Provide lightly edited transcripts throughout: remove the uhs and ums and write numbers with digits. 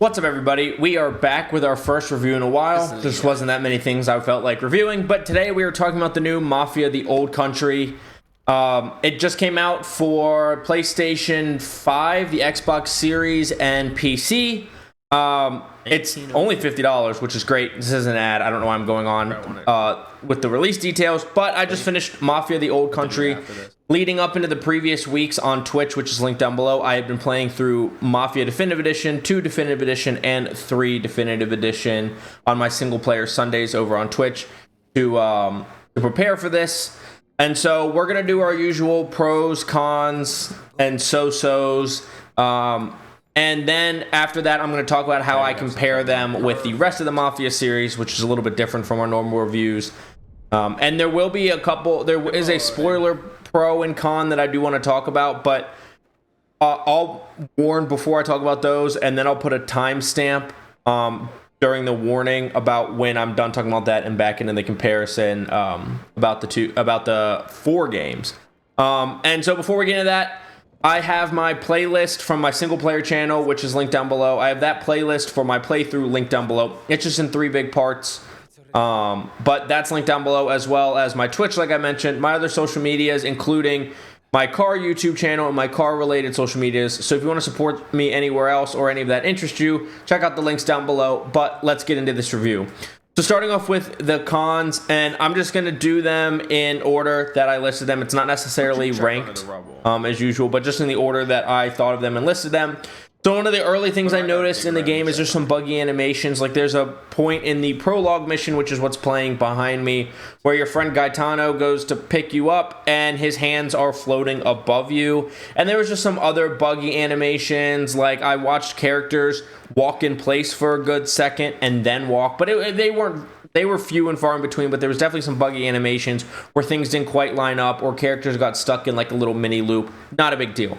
What's up, everybody? We are back with our first review in a while. There just wasn't that many things I felt like reviewing, but today we are talking about the new Mafia, the Old Country. It just came out for PlayStation 5, the Xbox Series, and PC. It's only $50, which is great. This is an ad. I don't know why I'm going on with the release details, but I just finished Mafia, the Old Country. Leading up into the previous weeks on Twitch, which is linked down below, I have been playing through Mafia Definitive Edition, 2 Definitive Edition, and 3 Definitive Edition on my single-player Sundays over on Twitch to prepare for this. And so we're going to do our usual pros, cons, and so-sos. And then after that, I'm going to talk about how I compare them with the rest of the Mafia series, which is a little bit different from our normal reviews. And there will be there is a spoiler pro and con that I do want to talk about, but I'll warn before I talk about those, and then I'll put a timestamp during the warning about when I'm done talking about that and back into the comparison about the 4 games. And so before we get into that, I have my playlist from my single player channel, which is linked down below. I have that playlist for my playthrough linked down below. It's just in 3 big parts. But that's linked down below, as well as my Twitch, like I mentioned, my other social medias, including my car YouTube channel and my car related social medias. So if you want to support me anywhere else or any of that interests you, check out the links down below. But let's get into this review. So starting off with the cons, and I'm just going to do them in order that I listed them. It's not necessarily ranked as usual, but just in the order that I thought of them and listed them. So one of the early things I noticed in the game is there's some buggy animations. Like there's a point in the prologue mission, which is what's playing behind me, where your friend Gaetano goes to pick you up and his hands are floating above you. And there was just some other buggy animations. Like I watched characters walk in place for a good second and then walk, but they were few and far in between, but there was definitely some buggy animations where things didn't quite line up or characters got stuck in like a little mini loop. Not a big deal.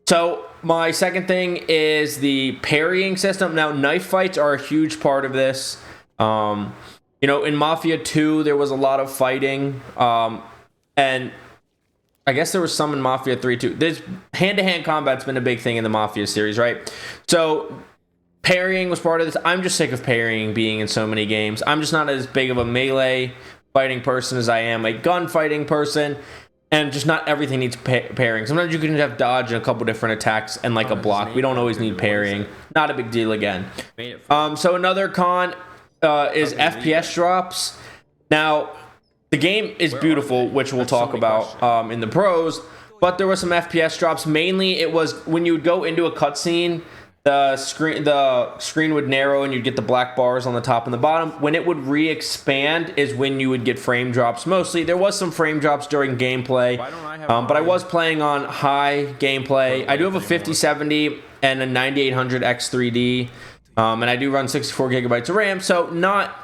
So my second thing is the parrying system. Now, knife fights are a huge part of this. In Mafia 2, there was a lot of fighting. And I guess there was some in Mafia 3 too. There's hand-to-hand combat's been a big thing in the Mafia series, right? So parrying was part of this. I'm just sick of parrying being in so many games. I'm just not as big of a melee fighting person as I am a gunfighting person. And just not everything needs parrying. Sometimes you can have dodge and a couple different attacks and like a block. We don't always need parrying. Not a big deal again. So another con is FPS drops. Now, the game is beautiful, which we'll talk about in the pros. But there were some FPS drops. Mainly, it was when you would go into a cutscene, the screen would narrow and you'd get the black bars on the top and the bottom. When it would re-expand is when you would get frame drops. Mostly, there was some frame drops during gameplay, but I was playing on high gameplay. I do have a 5070 and a 9800 X3D, and I do run 64 gigabytes of RAM, so not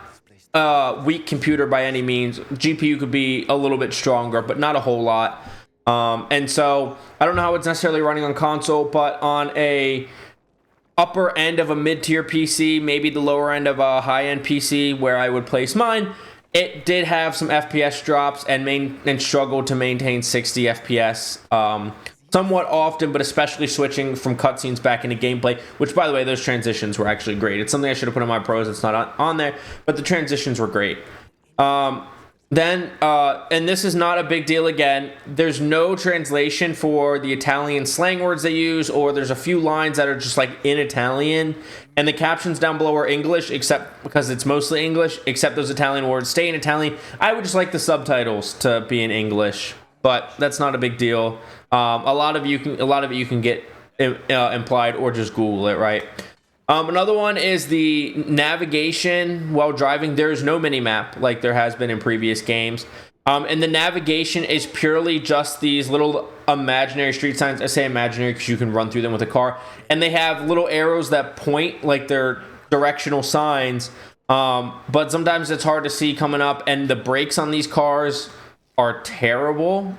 a weak computer by any means. GPU could be a little bit stronger, but not a whole lot. And so I don't know how it's necessarily running on console, but on a upper end of a mid-tier PC, maybe the lower end of a high-end PC where I would place mine, it did have some FPS drops and struggled to maintain 60 FPS somewhat often, but especially switching from cutscenes back into gameplay, which, by the way, those transitions were actually great. It's something I should have put in my pros. It's not on there, but the transitions were great. And this is not a big deal again, there's no translation for the Italian slang words they use, or there's a few lines that are just like in Italian, and the captions down below are English, except because it's mostly English, except those Italian words stay in Italian. I would just like the subtitles to be in English, but that's not a big deal. A lot of it you can get implied or just Google it, right? Another one is the navigation while driving. There is no mini-map like there has been in previous games. And the navigation is purely just these little imaginary street signs. I say imaginary because you can run through them with a car. And they have little arrows that point like they're directional signs. But sometimes it's hard to see coming up. And the brakes on these cars are terrible.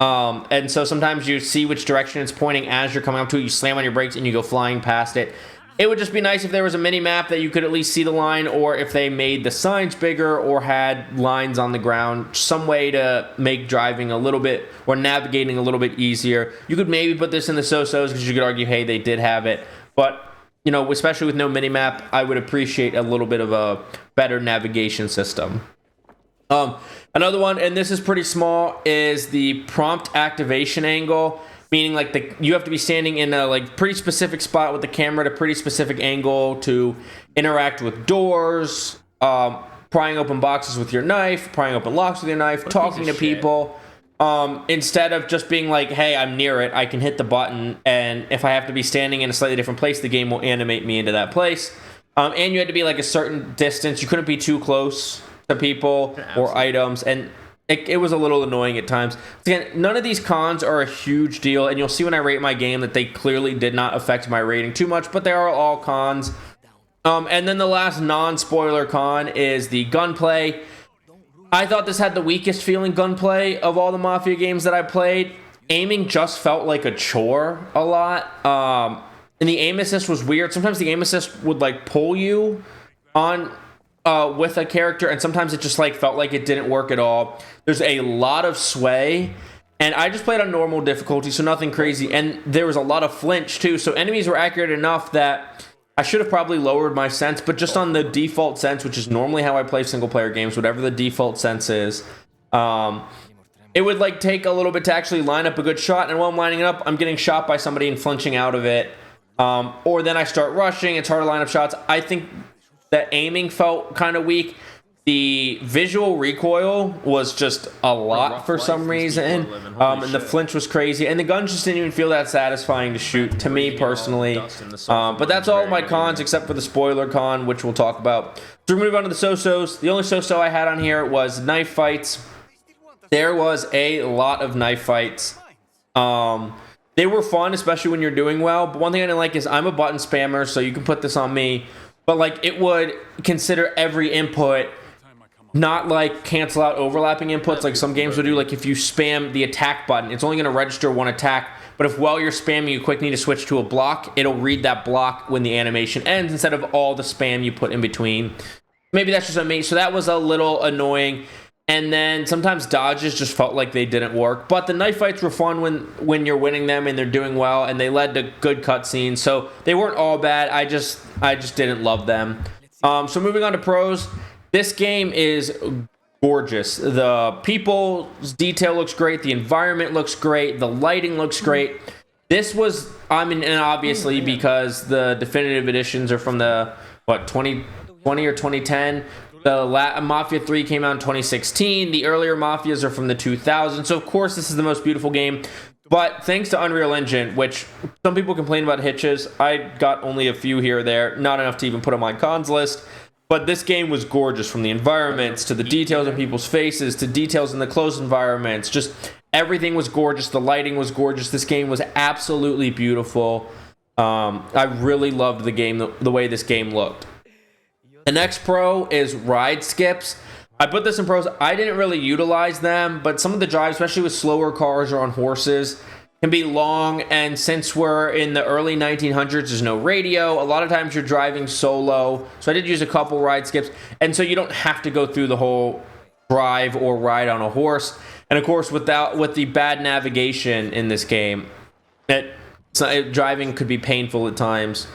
And so sometimes you see which direction it's pointing as you're coming up to it. You slam on your brakes and you go flying past it. It would just be nice if there was a mini map that you could at least see the line, or if they made the signs bigger or had lines on the ground, some way to make driving a little bit or navigating a little bit easier. You could maybe put this in the so-sos because you could argue, hey, they did have it. But especially with no minimap, I would appreciate a little bit of a better navigation system. Another one, and this is pretty small, is the prompt activation angle, meaning like you have to be standing in a like pretty specific spot with the camera at a pretty specific angle to interact with doors, prying open boxes with your knife, prying open locks with your knife, talking to people. Instead of just being like, hey, I'm near it, I can hit the button, and if I have to be standing in a slightly different place, the game will animate me into that place. And you had to be like a certain distance. You couldn't be too close to people or items, and it was a little annoying at times. Again, none of these cons are a huge deal, and you'll see when I rate my game that they clearly did not affect my rating too much, but they are all cons. And then the last non-spoiler con is the gunplay. I thought this had the weakest feeling gunplay of all the Mafia games that I played. Aiming just felt like a chore a lot. And the aim assist was weird. Sometimes the aim assist would like pull you on with a character, and sometimes it just like felt like it didn't work at all. There's a lot of sway, and I just played on normal difficulty, so nothing crazy. And there was a lot of flinch too, so enemies were accurate enough that I should have probably lowered my sense, but just on the default sense, which is normally how I play single player games, whatever the default sense is, it would like take a little bit to actually line up a good shot, and while I'm lining it up, I'm getting shot by somebody and flinching out of it. Or then I start rushing, it's hard to line up shots. I think the aiming felt kind of weak. The visual recoil was just a lot for some reason, and the flinch was crazy, and the guns just didn't even feel that satisfying to shoot to me personally. But that's all my cons except for the spoiler con, which we'll talk about. So we move on to the so-sos. The only so-so I had on here was knife fights. There was a lot of knife fights. They were fun, especially when you're doing well, but one thing I didn't like is I'm a button spammer, so you can put this on me, but like it would consider every input, not like cancel out overlapping inputs like some games would do. Like if you spam the attack button, it's only going to register one attack, but if while you're spamming you quick need to switch to a block, it'll read that block when the animation ends instead of all the spam you put in between. Maybe that's just on me, so that was a little annoying. And then sometimes dodges just felt like they didn't work. But the knife fights were fun when you're winning them and they're doing well, and they led to good cutscenes. So they weren't all bad. I just didn't love them. So moving on to pros. This game is gorgeous. The people's detail looks great. The environment looks great. The lighting looks great. This was, and obviously because the definitive editions are from the, 2020 or 2010. The Mafia 3 came out in 2016. The earlier Mafias are from the 2000s. So, of course, this is the most beautiful game. But thanks to Unreal Engine, which some people complain about hitches. I got only a few here or there. Not enough to even put on my cons list. But this game was gorgeous, from the environments to the details of people's faces to details in the closed environments. Just everything was gorgeous. The lighting was gorgeous. This game was absolutely beautiful. I really loved the game, the way this game looked. The next pro is ride skips. I put this in pros. I didn't really utilize them, but some of the drives, especially with slower cars or on horses, can be long. And since we're in the early 1900s, there's no radio. A lot of times you're driving solo. So I did use a couple ride skips. And so you don't have to go through the whole drive or ride on a horse. And of course, with the bad navigation in this game, driving could be painful at times.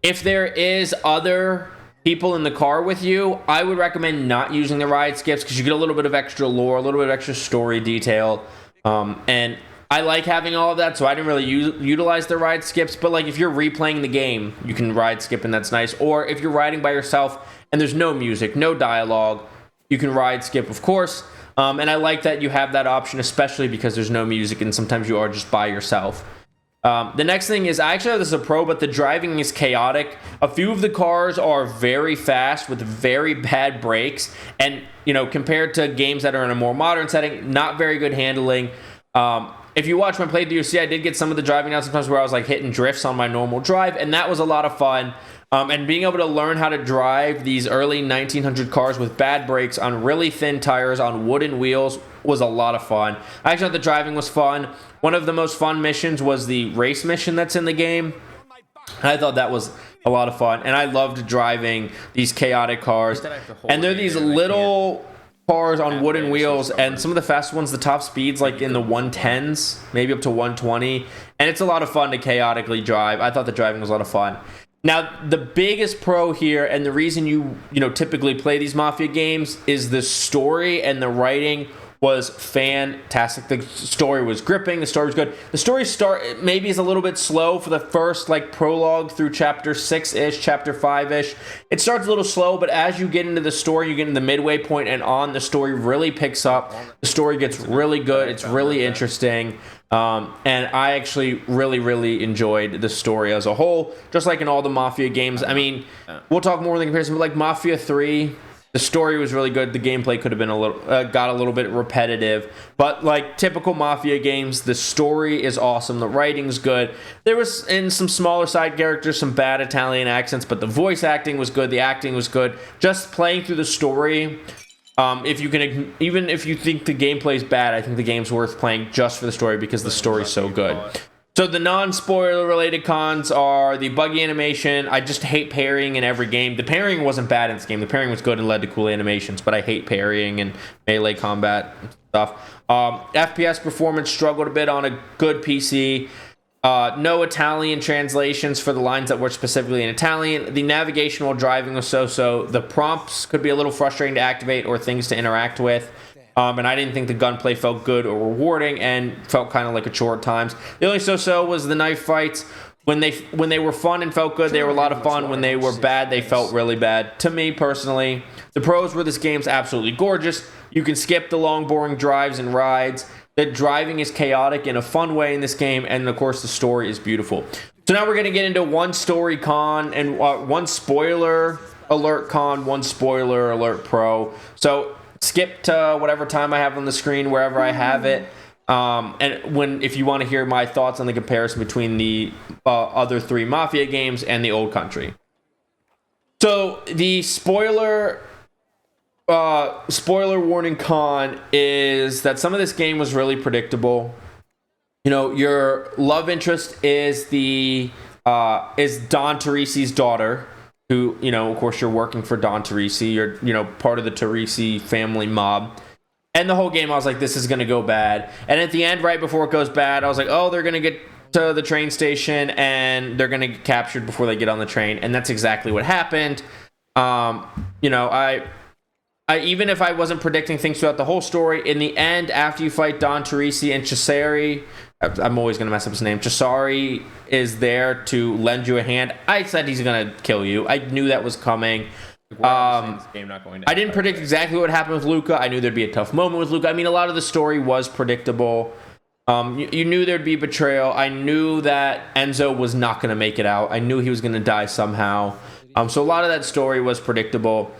If there is other people in the car with you, I would recommend not using the ride skips because you get a little bit of extra lore, a little bit of extra story detail, and I like having all of that, so I didn't really utilize the ride skips. But like if you're replaying the game, you can ride skip, and that's nice. Or if you're riding by yourself and there's no music, no dialogue, you can ride skip, of course. And I like that you have that option, especially because there's no music and sometimes you are just by yourself. The next thing is, I actually have this as a pro, but the driving is chaotic. A few of the cars are very fast with very bad brakes, and compared to games that are in a more modern setting, not very good handling. If you watch my playthrough, you see I did get some of the driving out sometimes where I was like hitting drifts on my normal drive, and that was a lot of fun. And being able to learn how to drive these early 1900 cars with bad brakes on really thin tires on wooden wheels was a lot of fun. I actually thought the driving was fun. One of the most fun missions was the race mission that's in the game. I thought that was a lot of fun, and I loved driving these chaotic cars. And they're these little cars on wooden wheels, and some of the fast ones, the top speeds like in the 110s, maybe up to 120, and it's a lot of fun to chaotically drive. I thought the driving was a lot of fun. Now, the biggest pro here, and the reason you typically play these Mafia games, is the story and the writing was fantastic. The story was gripping. The story was good. The story maybe is a little bit slow for the first like prologue through chapter 6-ish, chapter 5-ish. It starts a little slow, but as you get into the story, you get into the midway point and on, the story really picks up. The story gets really good. It's really interesting. And I actually really enjoyed the story as a whole, just like in all the Mafia games. I mean, we'll talk more in the comparison, but like Mafia 3, the story was really good. The gameplay could have been got a little bit repetitive, but like typical Mafia games, the story is awesome. The writing's good. There was in some smaller side characters some bad Italian accents, but the voice acting was good. The acting was good. Just playing through the story. Even if you think the gameplay is bad, I think the game's worth playing just for the story because the story's so good. So the non-spoiler related cons are the buggy animation. I just hate parrying in every game. The parrying wasn't bad in this game. The parrying was good and led to cool animations, but I hate parrying and melee combat and stuff. FPS performance struggled a bit on a good PC. No Italian translations for the lines that were specifically in Italian. The navigation while driving was so-so. The prompts could be a little frustrating to activate or things to interact with. And I didn't think the gunplay felt good or rewarding and felt kind of like a chore at times. The only so-so was the knife fights. When they were fun and felt good, they were a lot of fun. When they were bad, they felt really bad. To me, personally, the pros were this game's absolutely gorgeous. You can skip the long, boring drives and rides. The driving is chaotic in a fun way in this game, and of course, the story is beautiful. So now we're going to get into one story con and one spoiler alert con, one spoiler alert pro. So skip to whatever time I have on the screen, wherever I have it. And if you want to hear my thoughts on the comparison between the other three Mafia games and the Old Country. So the spoiler warning con is that some of this game was really predictable. Your love interest is Don Teresi's daughter, who, of course, you're working for Don Teresi. You're, part of the Teresi family mob. And the whole game, I was like, this is going to go bad. And at the end, right before it goes bad, I was like, oh, they're going to get to the train station and they're going to get captured before they get on the train. And that's exactly what happened. I even if I wasn't predicting things throughout the whole story, in the end, after you fight Don Teresi and Cesare, I'm always going to mess up his name, Cesare is there to lend you a hand. I said he's going to kill you. I knew that was coming. I didn't predict exactly what happened with Luca. I knew there'd be a tough moment with Luca. I mean, a lot of the story was predictable. You knew there'd be betrayal. I knew that Enzo was not going to make it out. I knew he was going to die somehow. So a lot of that story was predictable.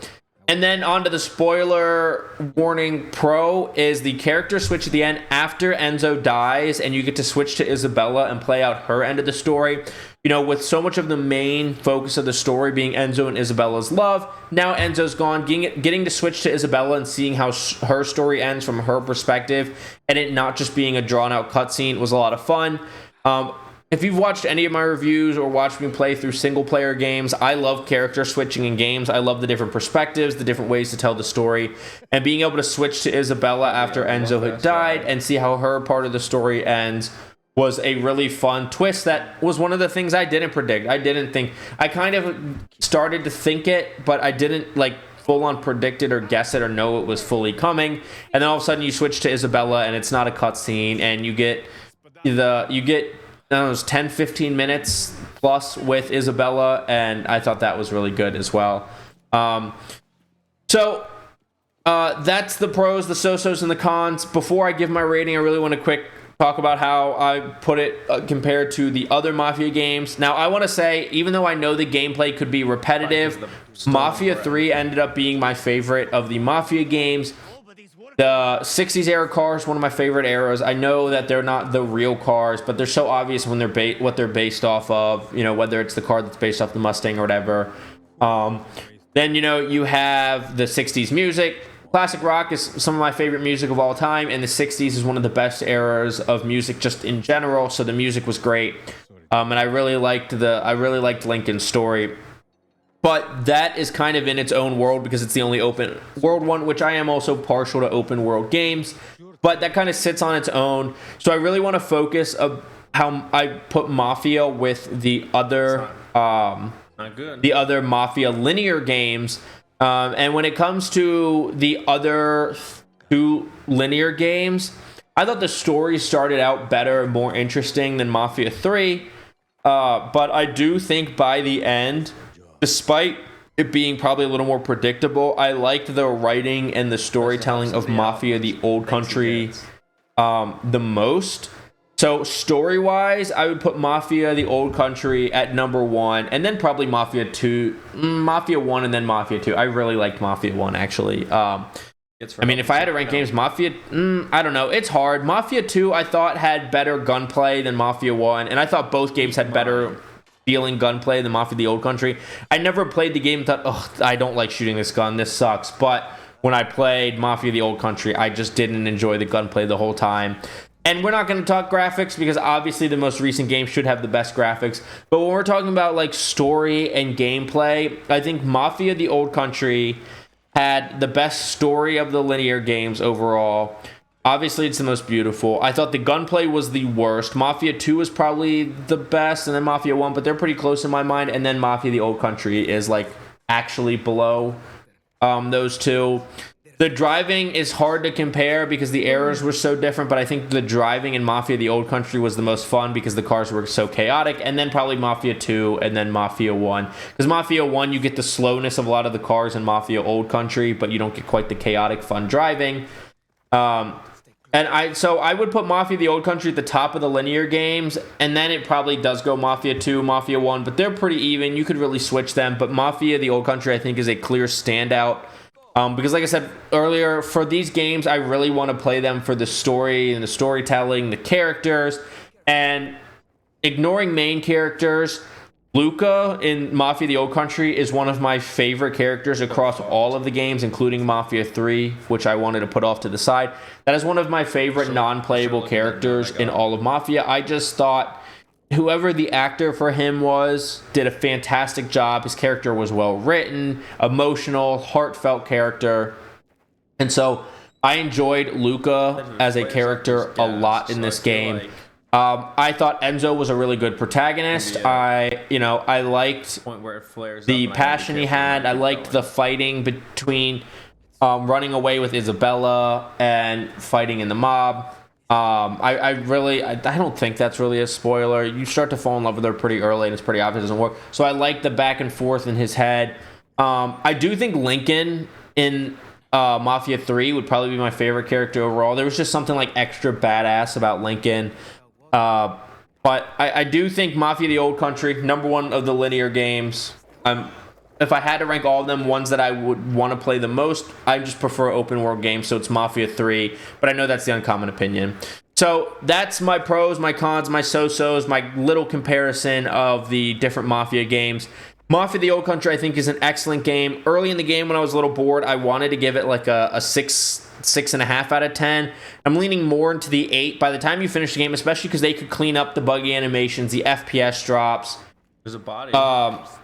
And then on to the spoiler warning pro is the character switch at the end after Enzo dies, and you get to switch to Isabella and play out her end of the story. With so much of the main focus of the story being Enzo and Isabella's love, now Enzo's gone, getting to switch to Isabella and seeing how her story ends from her perspective, and it not just being a drawn-out cutscene was a lot of fun. If you've watched any of my reviews or watched me play through single-player games, I love character switching in games. I love the different perspectives, the different ways to tell the story, and being able to switch to Isabella after Enzo had died and see how her part of the story ends was a really fun twist. That was one of the things I didn't predict. I kind of started to think it, but I didn't full-on predict it or guess it or know it was fully coming. And then all of a sudden you switch to Isabella and it's not a cutscene, and you get 10-15 minutes plus with Isabella, and I thought that was really good as well. So that's the pros, the so-sos, and the cons. Before I give my rating, I really want to talk about how I put it compared to the other Mafia games. Now, I want to say, even though I know the gameplay could be repetitive, Mafia 3 ended up being my favorite of the Mafia games. The 60s era cars, one of my favorite eras. I know that they're not the real cars, but they're so obvious when they're what they're based off of, whether it's the car that's based off the Mustang or whatever. Then, you have the 60s music. Classic rock is some of my favorite music of all time, and the 60s is one of the best eras of music just in general, so the music was great. And I really liked Lincoln's story. but that is kind of in its own world because it's the only open world one, which I am also partial to open world games, but that kind of sits on its own. So I really want to focus of how I put Mafia with the other Mafia linear games. And when it comes to the other two linear games, I thought the story started out better and more interesting than Mafia 3. But I do think by the end, despite it being probably a little more predictable, I liked the writing and the storytelling of Mafia the Old Country the most. So story-wise, I would put Mafia the Old Country at number 1, and then probably Mafia 2, Mafia 1, and then Mafia 2. I really liked Mafia 1, actually. I mean, if I had to rank games, Mafia, I don't know. It's hard. Mafia 2, I thought, had better gunplay than Mafia 1, and I thought both games had better feeling gunplay than Mafia the Old Country. I never played the game and thought, oh, I don't like shooting this gun. This sucks. But when I played Mafia the Old Country, I just didn't enjoy the gunplay the whole time. And we're not going to talk graphics because obviously the most recent game should have the best graphics. But when we're talking about like story and gameplay, I think Mafia the Old Country had the best story of the linear games overall. Obviously, it's the most beautiful. I thought the gunplay was the worst. Mafia 2 was probably the best, and then Mafia 1, but they're pretty close in my mind. And then Mafia the Old Country is like actually below those two. The driving is hard to compare because the errors were so different, but I think the driving in Mafia the Old Country was the most fun because the cars were so chaotic, and then probably Mafia 2 and then Mafia 1. Because Mafia 1, you get the slowness of a lot of the cars in Mafia Old Country, but you don't get quite the chaotic, fun driving. So I would put Mafia the Old Country at the top of the linear games, and then it probably does go Mafia 2, Mafia 1, but they're pretty even. You could really switch them, but Mafia the Old Country, I think, is a clear standout. Because like I said earlier, for these games, I really want to play them for the story and the storytelling, the characters, and ignoring main characters. Luca in Mafia the Old Country is one of my favorite characters across all of the games, including Mafia 3, which I wanted to put off to the side. That is one of my favorite non-playable characters in all of Mafia. I just thought whoever the actor for him was did a fantastic job. His character was well written, emotional, heartfelt character. And so I enjoyed Luca as a character a lot in this game. I thought Enzo was a really good protagonist. I liked the passion he had. I liked the fighting between running away with Isabella and fighting in the mob. I don't think that's really a spoiler. You start to fall in love with her pretty early, and it's pretty obvious it doesn't work. So I like the back and forth in his head. I do think Lincoln in Mafia 3 would probably be my favorite character overall. There was just something like extra badass about Lincoln. But I do think Mafia the Old Country, number 1 of the linear games. If I had to rank all of them, ones that I would want to play the most, I just prefer open world games, so it's Mafia 3, but I know that's the uncommon opinion. So that's my pros, my cons, my so-sos, my little comparison of the different Mafia games. Mafia the Old Country, I think, is an excellent game. Early in the game, when I was a little bored, I wanted to give it like a 6.5 out of 10. I'm leaning more into the 8 by the time you finish the game, especially because they could clean up the buggy animations, the FPS drops. There's a body.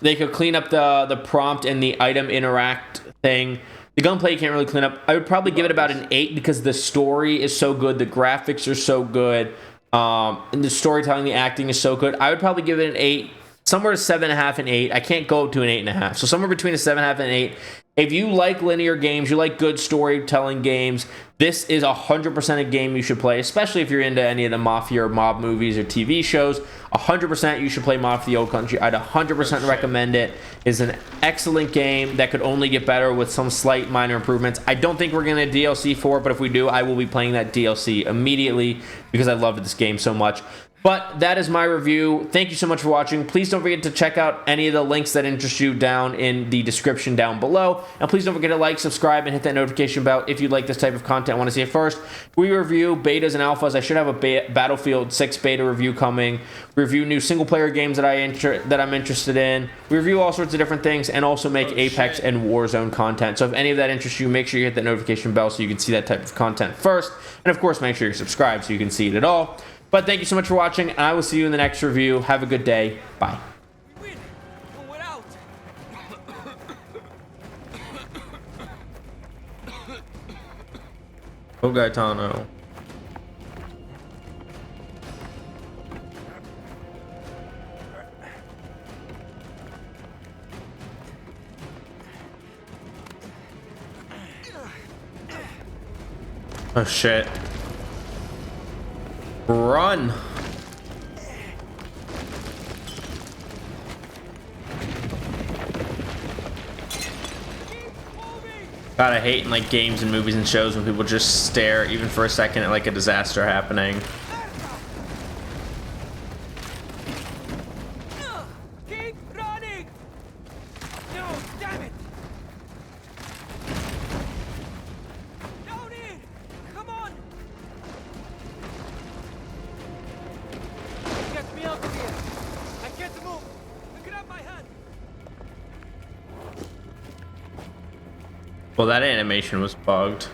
They could clean up the prompt and the item interact thing. The gunplay you can't really clean up. I would probably give it about an 8 because the story is so good, the graphics are so good, and the storytelling, the acting is so good. I would probably give it an 8, somewhere to 7.5 and 8. I can't go to an 8.5, so somewhere between a 7.5 and 8. If you like linear games, you like good storytelling games, this is 100% a game you should play, especially if you're into any of the Mafia or mob movies or TV shows. 100% you should play Mafia the Old Country. I'd 100% recommend it. It's an excellent game that could only get better with some slight minor improvements. I don't think we're going to DLC for it, but if we do, I will be playing that DLC immediately because I loved this game so much. But that is my review. Thank you so much for watching. Please don't forget to check out any of the links that interest you down in the description down below. And please don't forget to like, subscribe, and hit that notification bell if you like this type of content. I want to see it first. We review betas and alphas. I should have a Battlefield 6 beta review coming. We review new single-player games that I'm interested in. We review all sorts of different things and also make Apex and Warzone content. So if any of that interests you, make sure you hit that notification bell so you can see that type of content first. And of course, make sure you're subscribed so you can see it at all. But thank you so much for watching, and I will see you in the next review. Have a good day. Bye. Oh, Gaetano. Oh shit. Run. God, I hate in like games and movies and shows when people just stare even for a second at like a disaster happening. Keep running! No, damn it! Down here! Come on! Get me out of here! I can't move! Grab my hand! Well, that animation was bugged.